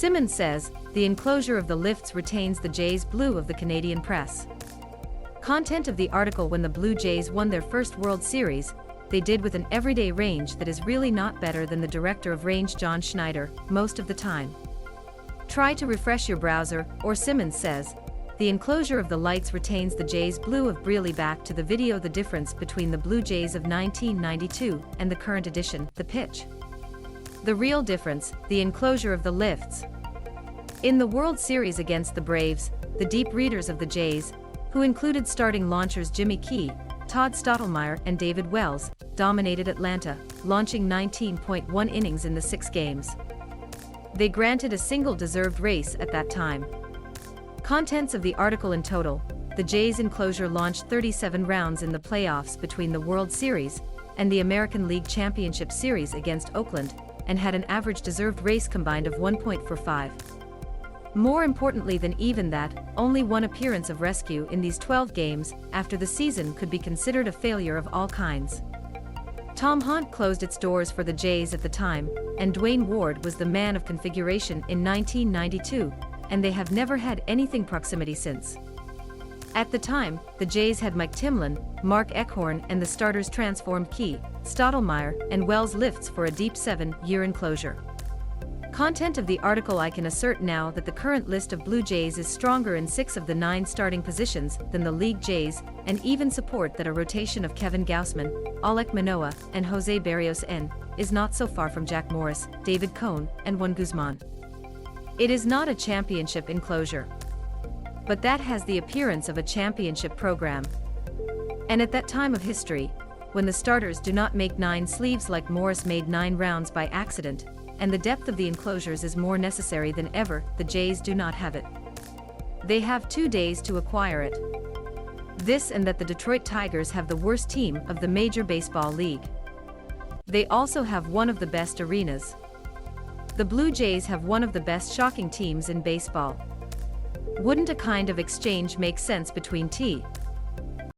Simmons says, the enclosure of the lifts retains the Jays' blue of the Canadian press. Content of the article: when the Blue Jays won their first World Series, they did with an everyday range that is really not better than the director of range John Schneider, most of the time. Try to refresh your browser, or Simmons says, the enclosure of the lights retains the Jays' blue of Brialy. Back to the video: the difference between the Blue Jays of 1992 and the current edition, the pitch. The real difference, the enclosure of the lifts. In the World Series against the Braves, the deep readers of the Jays, who included starting launchers Jimmy Key, Todd, Stottlemyre, and David Wells, dominated Atlanta, launching 19.1 innings in the 6 games. They granted a single deserved race at that time. Contents of the article: in total, the Jays' enclosure launched 37 rounds in the playoffs between the World Series and the American League Championship Series against Oakland, and had an average deserved race combined of 1.45. More importantly than even that, only one appearance of rescue in these 12 games after the season could be considered a failure of all kinds. Tom Hunt closed its doors for the Jays at the time, and Duane Ward was the man of configuration in 1992, and they have never had anything proximity since. At the time, the Jays had Mike Timlin, Mark Eichhorn, and the starters transformed Key, Stottlemyre, and Wells lifts for a deep 7-year enclosure. Content of the article: I can assert now that the current list of Blue Jays is stronger in 6 of the 9 starting positions than the league Jays, and even support that a rotation of Kevin Gausman, Alek, Manoah, and Jose Berrios is not so far from Jack Morris, David Cone, and Juan Guzman. It is not a championship enclosure, but that has the appearance of a championship program. And at that time of history, when the starters do not make 9 sleeves like Morris made 9 rounds by accident, and the depth of the enclosures is more necessary than ever, the Jays do not have it. They have 2 days to acquire it. This and that the Detroit Tigers have the worst team of the Major Baseball League. They also have one of the best arenas. The Blue Jays have one of the best shocking teams in baseball. Wouldn't a kind of exchange make sense between T.